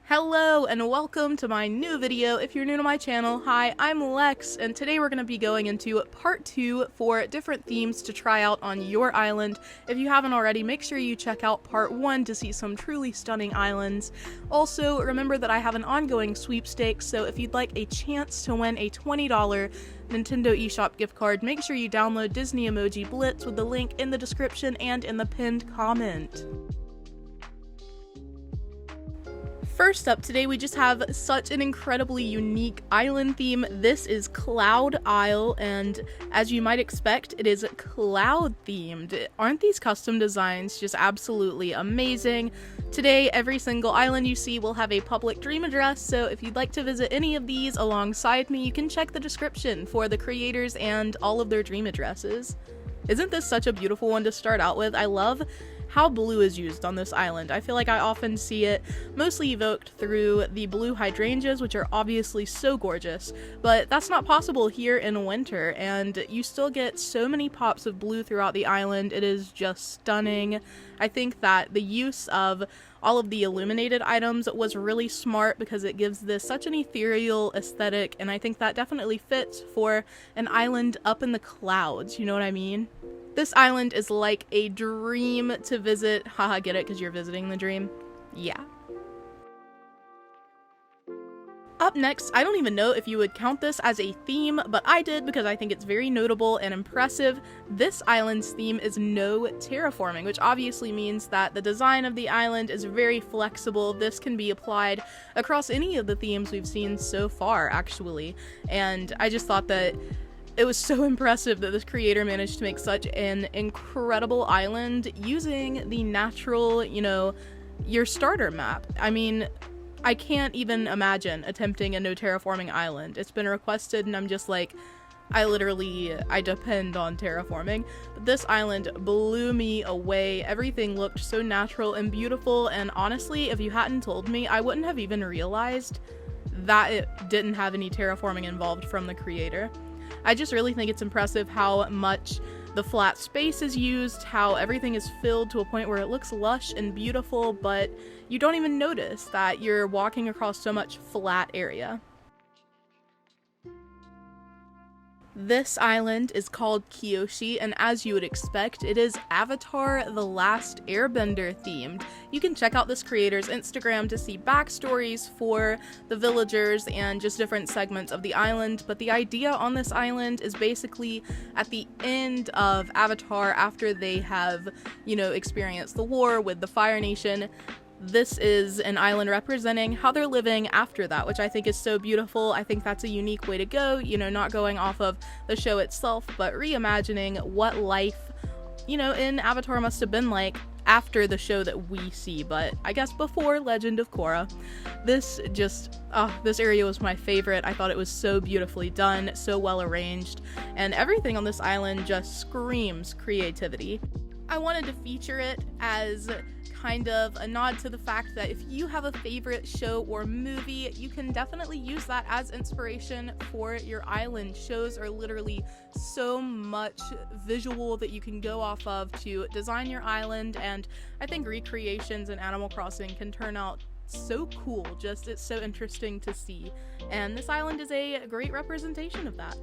Hello and welcome to my new video. If you're new to my channel, hi, I'm Lex, and today we're going to be going into part 2 for different themes to try out on your island. If you haven't already, make sure you check out part 1 to see some truly stunning islands. Also, remember that I have an ongoing sweepstakes, so if you'd like a chance to win a $20 Nintendo eShop gift card, make sure you download Disney Emoji Blitz with the link in the description and in the pinned comment. First up today, we just have such an incredibly unique island theme. This is Cloud Isle, and as you might expect, it is cloud themed. Aren't these custom designs just absolutely amazing? Today, every single island you see will have a public dream address, so if you'd like to visit any of these alongside me, you can check the description for the creators and all of their dream addresses. Isn't this such a beautiful one to start out with? I love how blue is used on this island. I feel like I often see it mostly evoked through the blue hydrangeas, which are obviously so gorgeous, but that's not possible here in winter, and you still get so many pops of blue throughout the island. It is just stunning. I think that the use of all of the illuminated items was really smart because it gives this such an ethereal aesthetic, and I think that definitely fits for an island up in the clouds, you know what I mean? This island is like a dream to visit. Haha, get it? Because you're visiting the dream? Yeah. Up next, I don't even know if you would count this as a theme, but I did because I think it's very notable and impressive. This island's theme is no terraforming, which obviously means that the design of the island is very flexible. This can be applied across any of the themes we've seen so far, actually. And I just thought that it was so impressive that this creator managed to make such an incredible island using the natural, your starter map. I mean, I can't even imagine attempting a no terraforming island. It's been requested and I'm just like, I depend on terraforming. But this island blew me away. Everything looked so natural and beautiful, and honestly, if you hadn't told me, I wouldn't have even realized that it didn't have any terraforming involved from the creator. I just really think it's impressive how much the flat space is used, how everything is filled to a point where it looks lush and beautiful, but you don't even notice that you're walking across so much flat area. This island is called Kyoshi, and as you would expect, it is Avatar: The Last Airbender themed. You can check out this creator's Instagram to see backstories for the villagers and just different segments of the island, but the idea on this island is basically at the end of Avatar, after they have, experienced the war with the Fire Nation, this is an island representing how they're living after that, which I think is so beautiful. I think that's a unique way to go, not going off of the show itself, but reimagining what life, in Avatar must have been like after the show that we see, but I guess before Legend of Korra. This area was my favorite. I thought it was so beautifully done, so well arranged, and everything on this island just screams creativity. I wanted to feature it as kind of a nod to the fact that if you have a favorite show or movie, you can definitely use that as inspiration for your island. Shows are literally so much visual that you can go off of to design your island, and I think recreations in Animal Crossing can turn out so cool. It's so interesting to see, and this island is a great representation of that.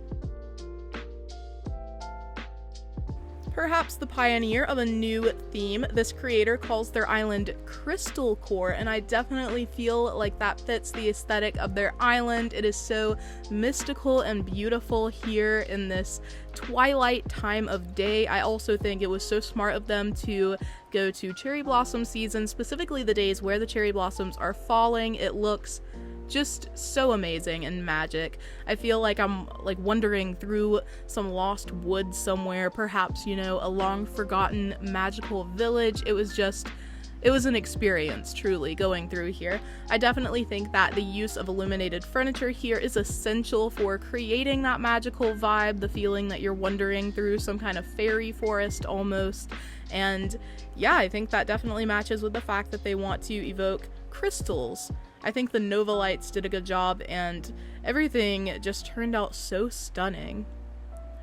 Perhaps the pioneer of a new theme, this creator calls their island Crystalcore, and I definitely feel like that fits the aesthetic of their island. It is so mystical and beautiful here in this twilight time of day. I also think it was so smart of them to go to cherry blossom season, specifically the days where the cherry blossoms are falling. It looks just so amazing and magic. I feel like I'm wandering through some lost woods somewhere, perhaps, a long forgotten magical village. It was an experience, truly, going through here. I definitely think that the use of illuminated furniture here is essential for creating that magical vibe, the feeling that you're wandering through some kind of fairy forest almost. And yeah, I think that definitely matches with the fact that they want to evoke crystals. I think the Nova Lights did a good job, and everything just turned out so stunning.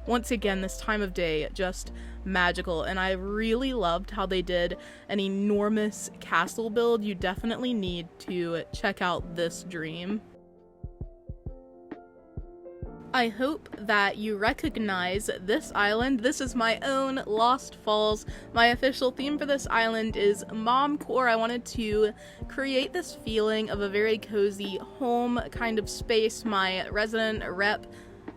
once again, this time of day, just magical. And I really loved how they did an enormous castle build. You definitely need to check out this dream. I hope that you recognize this island. This is my own Lost Falls. My official theme for this island is Momcore. I wanted to create this feeling of a very cozy home kind of space. My resident rep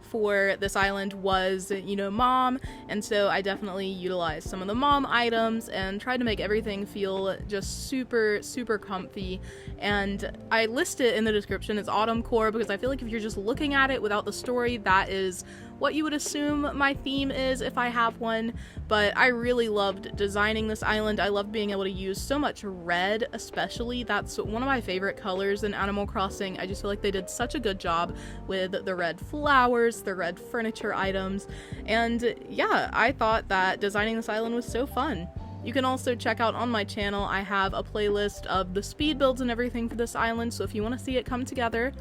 for this island was, you know, mom, and so I definitely utilized some of the mom items and tried to make everything feel just super comfy. And I list it in the description as Autumncore because I feel like if you're just looking at it without the story, that is what you would assume my theme is if I have one. But I really loved designing this island. I loved being able to use so much red, especially. That's one of my favorite colors in Animal Crossing. I just feel like they did such a good job with the red flowers, the red furniture items, and yeah, I thought that designing this island was so fun. You can also check out on my channel, I have a playlist of the speed builds and everything for this island, so if you want to see it come together,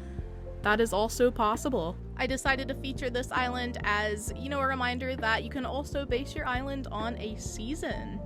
that is also possible. I decided to feature this island as, you know, a reminder that you can also base your island on a season.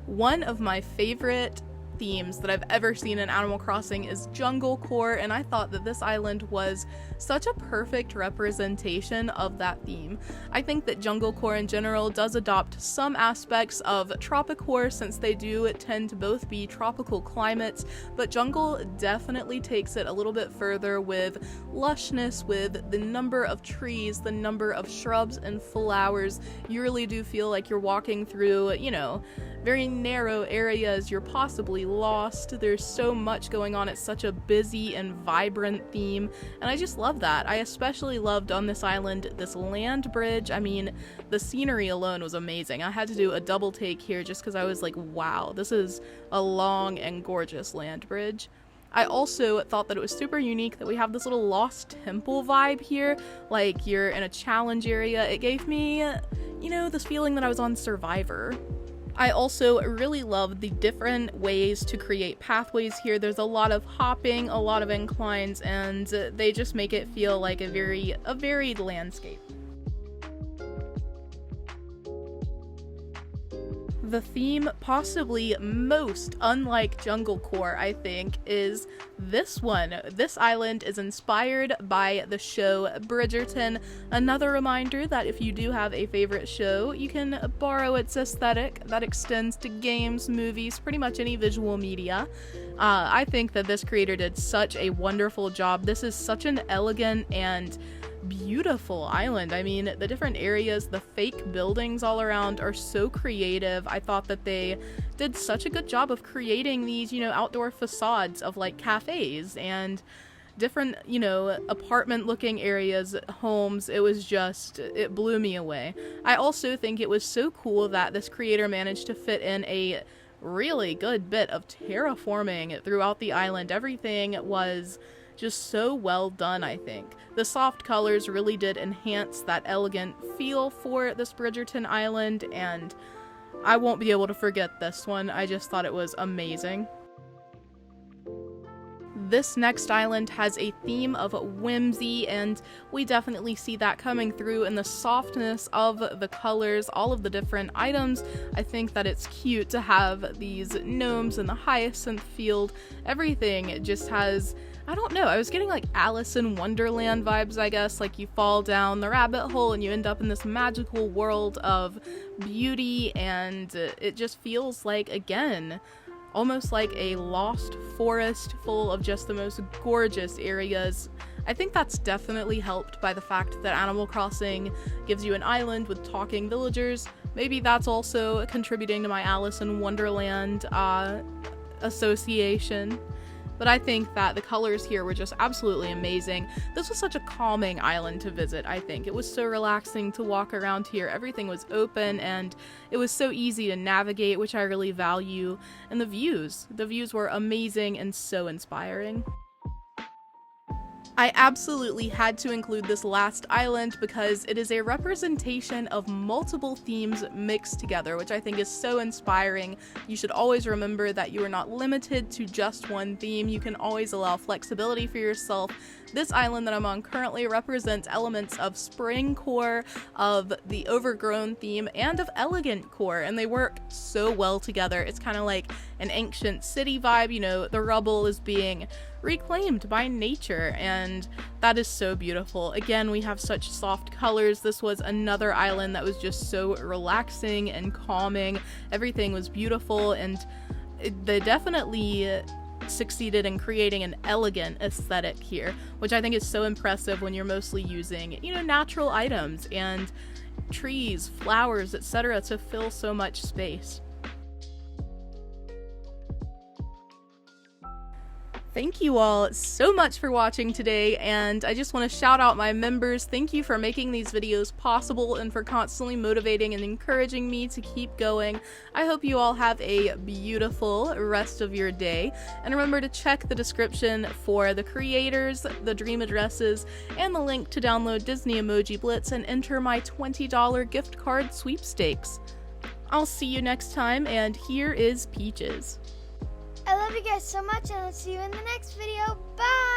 One of my favorite themes that I've ever seen in Animal Crossing is Junglecore, and I thought that this island was such a perfect representation of that theme. I think that Junglecore in general does adopt some aspects of Tropicore, since they do tend to both be tropical climates, but Jungle definitely takes it a little bit further with lushness, with the number of trees, the number of shrubs and flowers. You really do feel like you're walking through, you know, very narrow areas. You're possibly lost. There's so much going on. It's such a busy and vibrant theme, and I just love that. I especially loved on this island this land bridge. I mean, the scenery alone was amazing. I had to do a double take here just because I was like, wow, this is a long and gorgeous land bridge. I also thought that it was super unique that we have this little lost temple vibe here, like you're in a challenge area. It gave me, you know, this feeling that I was on Survivor. I also really love the different ways to create pathways here. There's a lot of hopping, a lot of inclines, and they just make it feel like a varied landscape. The theme possibly most unlike Junglecore, I think, is this one. This island is inspired by the show Bridgerton. Another reminder that if you do have a favorite show, you can borrow its aesthetic. That extends to games, movies, pretty much any visual media. I think that this creator did such a wonderful job. This is such an elegant and beautiful island. I mean, the different areas, the fake buildings all around are so creative. I thought that they did such a good job of creating these, you know, outdoor facades of like cafes and different, you know, apartment looking areas, homes. It blew me away. I also think it was so cool that this creator managed to fit in a really good bit of terraforming throughout the island. Everything was just so well done, I think. The soft colors really did enhance that elegant feel for this Bridgerton island, and I won't be able to forget this one. I just thought it was amazing. This next island has a theme of whimsy, and we definitely see that coming through in the softness of the colors, all of the different items. I think that it's cute to have these gnomes in the hyacinth field. Everything just has, I don't know, I was getting like Alice in Wonderland vibes, I guess. Like you fall down the rabbit hole and you end up in this magical world of beauty, and it just feels like, again, almost like a lost forest full of just the most gorgeous areas. I think that's definitely helped by the fact that Animal Crossing gives you an island with talking villagers. Maybe that's also contributing to my Alice in Wonderland association. But I think that the colors here were just absolutely amazing. This was such a calming island to visit, I think. It was so relaxing to walk around here. Everything was open and it was so easy to navigate, which I really value. And the views were amazing and so inspiring. I absolutely had to include this last island because it is a representation of multiple themes mixed together, which I think is so inspiring. You should always remember that you are not limited to just one theme. You can always allow flexibility for yourself. This island that I'm on currently represents elements of Springcore, of the Overgrown theme, and of Elegant Core, and they work so well together. It's kind of like an ancient city vibe, you know, the rubble is being reclaimed by nature, and that is so beautiful. Again, we have such soft colors. This was another island that was just so relaxing and calming. Everything was beautiful, and they definitely succeeded in creating an elegant aesthetic here, which I think is so impressive when you're mostly using, you know, natural items and trees, flowers, etc. to fill so much space. Thank you all so much for watching today, and I just want to shout out my members. Thank you for making these videos possible and for constantly motivating and encouraging me to keep going. I hope you all have a beautiful rest of your day, and remember to check the description for the creators, the dream addresses, and the link to download Disney Emoji Blitz and enter my $20 gift card sweepstakes. I'll see you next time, and here is Peaches. I love you guys so much, and I'll see you in the next video. Bye!